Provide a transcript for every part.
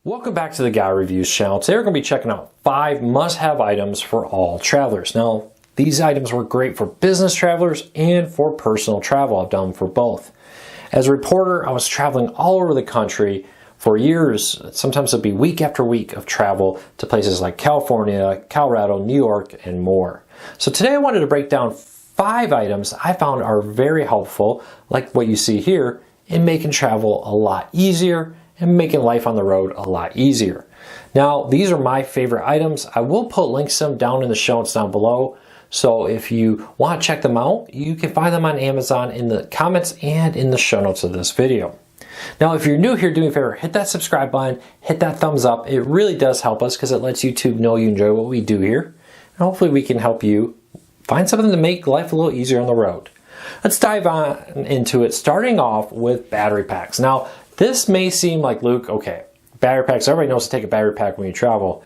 Welcome back to the Guy Reviews channel. Today we're going to be checking out 5 must-have items for all travelers. Now, these items work great for business travelers and for personal travel. I've done them for both. As a reporter, I was traveling all over the country for years. Sometimes it'd be week after week of travel to places like California, Colorado, New York, and more. So today I wanted to break down 5 items I found are very helpful, like what you see here, in making travel a lot easier and making life on the road a lot easier. Now, these are my favorite items. I will put links to them down in the show notes down below. So if you want to check them out, you can find them on Amazon in the comments and in the show notes of this video. Now, if you're new here, do me a favor, hit that subscribe button, hit that thumbs up. It really does help us because it lets YouTube know you enjoy what we do here. And hopefully we can help you find something to make life a little easier on the road. Let's dive on into it, starting off with battery packs. Now, this may seem like, Luke, okay, battery packs, everybody knows to take a battery pack when you travel.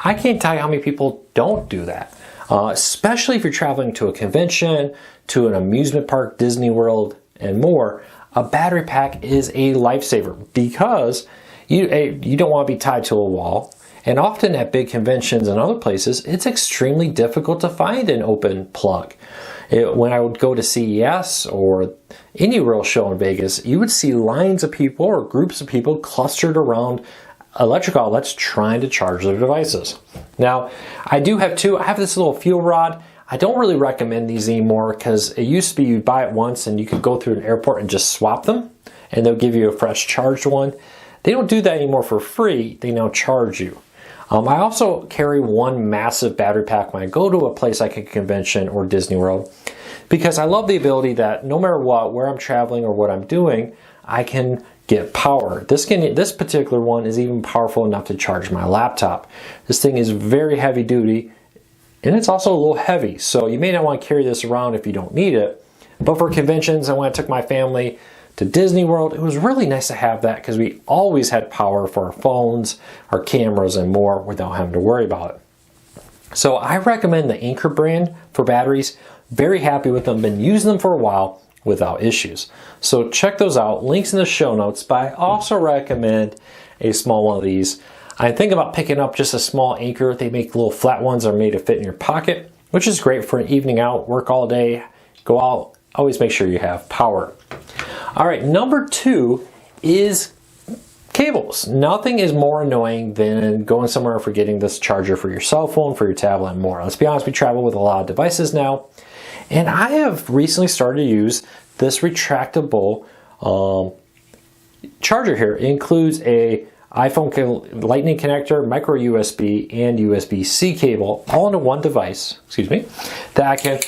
I can't tell you how many people don't do that, especially if you're traveling to a convention, to an amusement park, Disney World, and more. A battery pack is a lifesaver because you don't want to be tied to a wall. And often at big conventions and other places, it's extremely difficult to find an open plug. When I would go to CES or any real show in Vegas, you would see lines of people or groups of people clustered around electric outlets trying to charge their devices. Now, I do have 2. I have this little fuel rod. I don't really recommend these anymore because it used to be you'd buy it once and you could go through an airport and just swap them and they'll give you a fresh charged one. They don't do that anymore for free. They now charge you. I also carry one massive battery pack when I go to a place like a convention or Disney World because I love the ability that no matter what, where I'm traveling or what I'm doing, I can get power. This particular one is even powerful enough to charge my laptop. This thing is very heavy duty and it's also a little heavy, so you may not want to carry this around if you don't need it. But for conventions and when I took my family to Disney World, it was really nice to have that because we always had power for our phones, our cameras, and more without having to worry about it. So I recommend the Anker brand for batteries. Very happy with them, been using them for a while without issues. So check those out, links in the show notes, but I also recommend a small one of these. I think about picking up just a small Anker. They make little flat ones that are made to fit in your pocket, which is great for an evening out, work all day, go out, always make sure you have power. All right, number 2 is cables. Nothing is more annoying than going somewhere and forgetting this charger for your cell phone, for your tablet, and more. Let's be honest, we travel with a lot of devices now. And I have recently started to use this retractable charger here. It includes a iPhone Lightning connector, micro USB, and USB-C cable all into one device, that I can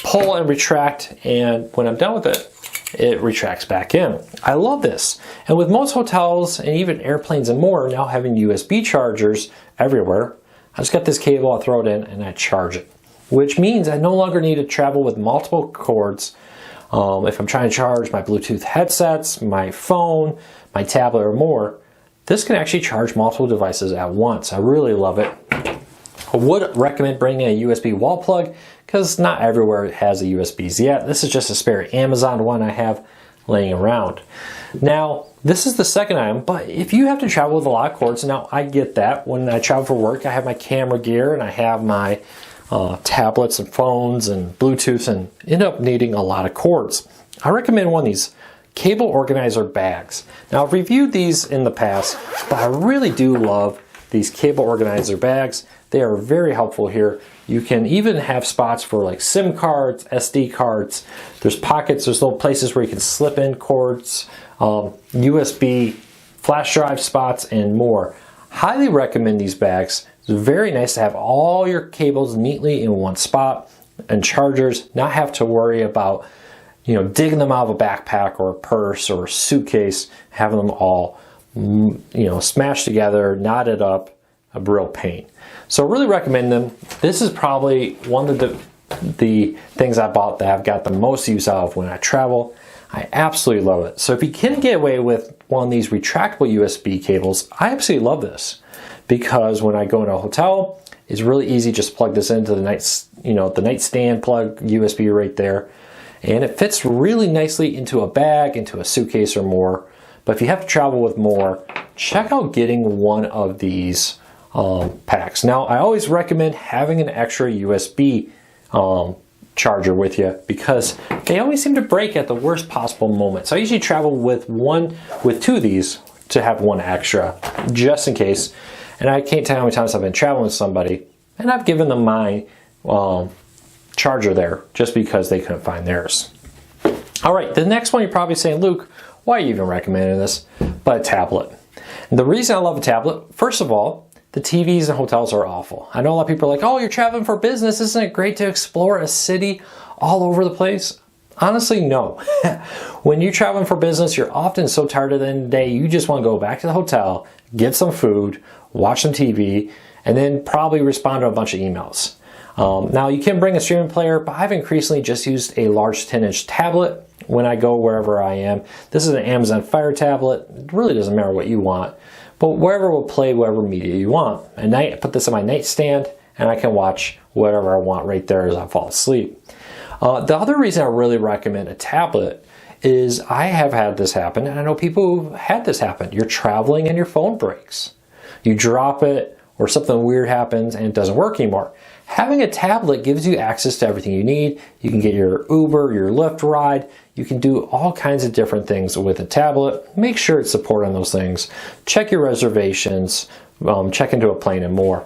pull and retract, and when I'm done with it, it retracts back in. I love this. And with most hotels and even airplanes and more now having USB chargers everywhere, I just got this cable, I throw it in, and I charge it. Which means I no longer need to travel with multiple cords. If I'm trying to charge my Bluetooth headsets, my phone, my tablet, or more, this can actually charge multiple devices at once. I really love it. I would recommend bringing a USB wall plug because not everywhere has a USBs yet. This is just a spare Amazon one I have laying around. Now, this is the second item, but if you have to travel with a lot of cords, now I get that. When I travel for work, I have my camera gear and I have my tablets and phones and Bluetooth and end up needing a lot of cords. I recommend one of these cable organizer bags. Now, I've reviewed these in the past, but I really do love these cable organizer bags. They are very helpful here. You can even have spots for like SIM cards, SD cards. There's pockets, there's little places where you can slip in cords, USB flash drive spots, and more. Highly recommend these bags. It's very nice to have all your cables neatly in one spot and chargers, not have to worry about digging them out of a backpack or a purse or a suitcase, having them all smashed together, knotted up, a real pain. So I really recommend them. This is probably one of the things I bought that I've got the most use out of when I travel. I absolutely love it. So if you can get away with one of these retractable USB cables, I absolutely love this because when I go in a hotel, it's really easy. Just plug this into the nightstand plug USB right there, and it fits really nicely into a bag, into a suitcase or more. But if you have to travel with more, check out getting one of these packs. Now, I always recommend having an extra USB charger with you because they always seem to break at the worst possible moment. So I usually travel with two of these to have one extra, just in case. And I can't tell you how many times I've been traveling with somebody and I've given them my charger there just because they couldn't find theirs. All right, the next one you're probably saying, Luke, why are you even recommending this? But a tablet. And the reason I love a tablet, first of all, the TVs in hotels are awful. I know a lot of people are like, oh, you're traveling for business. Isn't it great to explore a city all over the place? Honestly, no. When you're traveling for business, you're often so tired at the end of the day, you just want to go back to the hotel, get some food, watch some TV, and then probably respond to a bunch of emails. Now, you can bring a streaming player, but I've increasingly just used a large 10-inch tablet when I go wherever I am. This is an Amazon Fire tablet. It really doesn't matter what you want, but wherever will play whatever media you want. At night, I put this on my nightstand, and I can watch whatever I want right there as I fall asleep. The other reason I really recommend a tablet is I have had this happen, and I know people who've had this happen. You're traveling and your phone breaks. You drop it, or something weird happens and it doesn't work anymore. Having a tablet gives you access to everything you need. You can get your Uber, your Lyft ride. You can do all kinds of different things with a tablet. Make sure it's supported on those things. Check your reservations, check into a plane and more.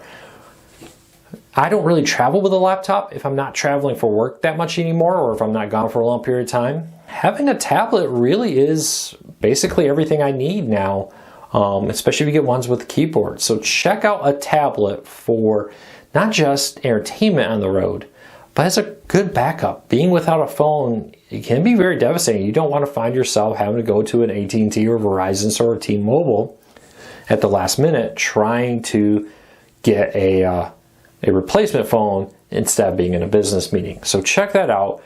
I don't really travel with a laptop if I'm not traveling for work that much anymore, or if I'm not gone for a long period of time. Having a tablet really is basically everything I need now, especially if you get ones with keyboards. So check out a tablet for not just entertainment on the road, but as a good backup. Being without a phone, it can be very devastating. You don't want to find yourself having to go to an AT&T or Verizon store or T-Mobile at the last minute trying to get a replacement phone instead of being in a business meeting. So check that out.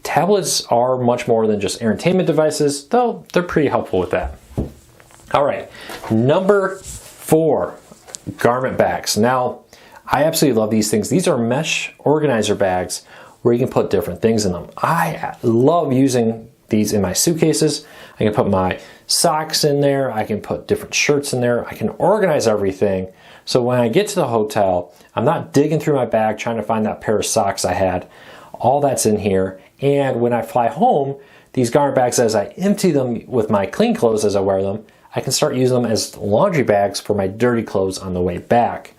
Tablets are much more than just entertainment devices, though they're pretty helpful with that. All right, number 4, garment bags. Now, I absolutely love these things. These are mesh organizer bags where you can put different things in them. I love using these in my suitcases. I can put my socks in there. I can put different shirts in there. I can organize everything. So when I get to the hotel, I'm not digging through my bag trying to find that pair of socks I had. All that's in here. And when I fly home, these garment bags, as I empty them with my clean clothes as I wear them, I can start using them as laundry bags for my dirty clothes on the way back.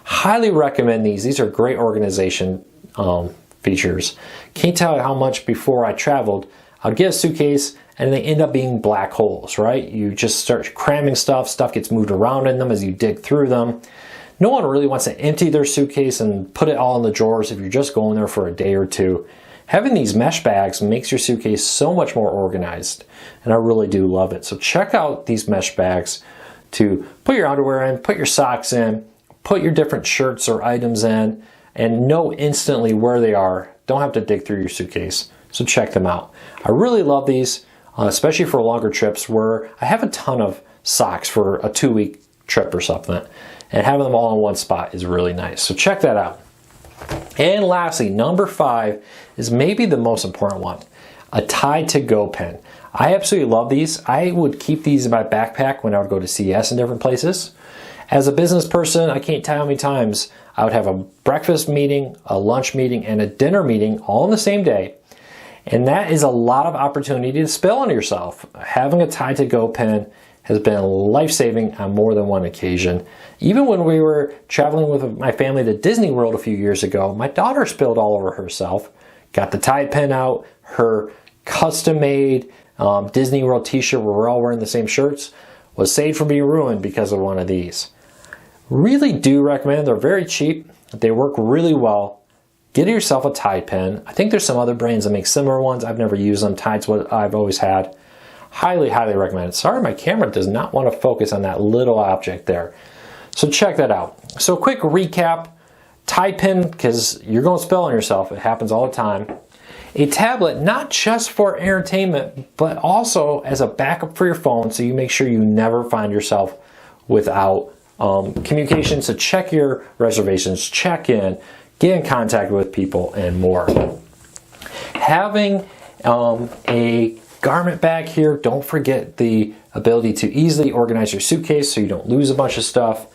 Highly recommend these. These are great organization features. Can't tell you how much before I traveled, I'd get a suitcase and they end up being black holes, right? You just start cramming stuff gets moved around in them as you dig through them. No one really wants to empty their suitcase and put it all in the drawers if you're just going there for a day or two. Having these mesh bags makes your suitcase so much more organized, and I really do love it. So check out these mesh bags to put your underwear in, put your socks in, put your different shirts or items in, and know instantly where they are. Don't have to dig through your suitcase. So check them out. I really love these, especially for longer trips where I have a ton of socks for a 2-week trip or something. And having them all in one spot is really nice. So check that out. And lastly, number 5 is maybe the most important one, a Tide2Go pen. I absolutely love these. I would keep these in my backpack when I would go to CES in different places. As a business person, I can't tell you how many times I would have a breakfast meeting, a lunch meeting, and a dinner meeting all in the same day. And that is a lot of opportunity to spill on yourself. Having a Tide2Go pen has been life-saving on more than one occasion. Even when we were traveling with my family to Disney World a few years ago, my daughter spilled all over herself. Got the Tide pen out, her custom-made Disney World t-shirt where we're all wearing the same shirts was saved from being ruined because of one of these. Really do recommend. They're very cheap. They work really well. Get yourself a Tide pen. I think there's some other brands that make similar ones. I've never used them. Tide's what I've always had. Highly, highly recommend it. Sorry, my camera does not want to focus on that little object there. So check that out. So quick recap. Tide pen, because you're going to spill on yourself. It happens all the time. A tablet, not just for entertainment, but also as a backup for your phone, so you make sure you never find yourself without communication. So check your reservations, check in, get in contact with people, and more. Having a garment bag here, don't forget the ability to easily organize your suitcase so you don't lose a bunch of stuff.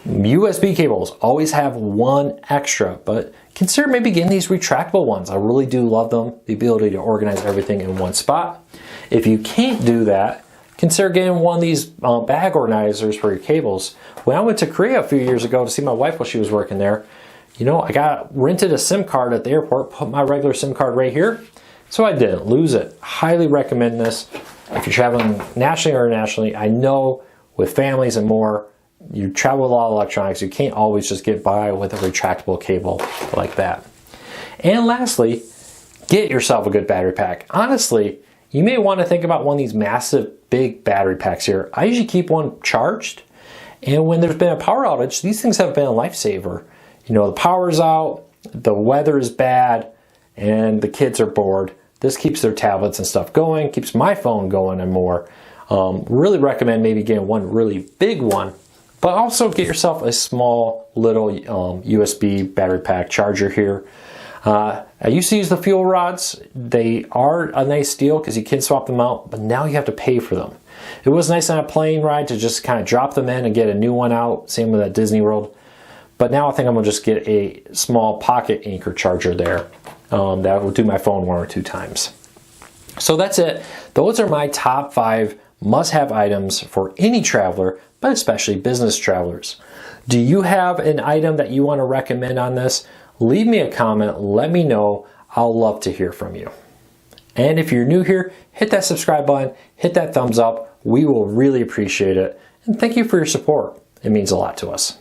USB cables, always have one extra, but consider maybe getting these retractable ones. I really do love them, the ability to organize everything in one spot. If you can't do that, consider getting one of these bag organizers for your cables. When I went to Korea a few years ago to see my wife while she was working there, you know, I rented a SIM card at the airport, put my regular SIM card right here, so I didn't lose it. Highly recommend this if you're traveling nationally or internationally. I know with families and more, you travel with a lot of electronics, you can't always just get by with a retractable cable like that. And lastly, get yourself a good battery pack. Honestly, you may want to think about one of these massive big battery packs here. I usually keep one charged, and when there's been a power outage, these things have been a lifesaver. You know, the power's out, the weather is bad, and the kids are bored. This keeps their tablets and stuff going, keeps my phone going and more. Really recommend maybe getting one really big one, but also get yourself a small little USB battery pack charger here. I used to use the fuel rods. They are a nice deal because you can swap them out, but now you have to pay for them. It was nice on a plane ride to just kind of drop them in and get a new one out. Same with at Disney World. But now I think I'm gonna just get a small pocket anchor charger there. That will do my phone 1 or 2 times. So that's it. Those are my top 5 must-have items for any traveler, but especially business travelers. Do you have an item that you want to recommend on this? Leave me a comment, let me know. I'll love to hear from you. And if you're new here, hit that subscribe button, hit that thumbs up. We will really appreciate it. And thank you for your support. It means a lot to us.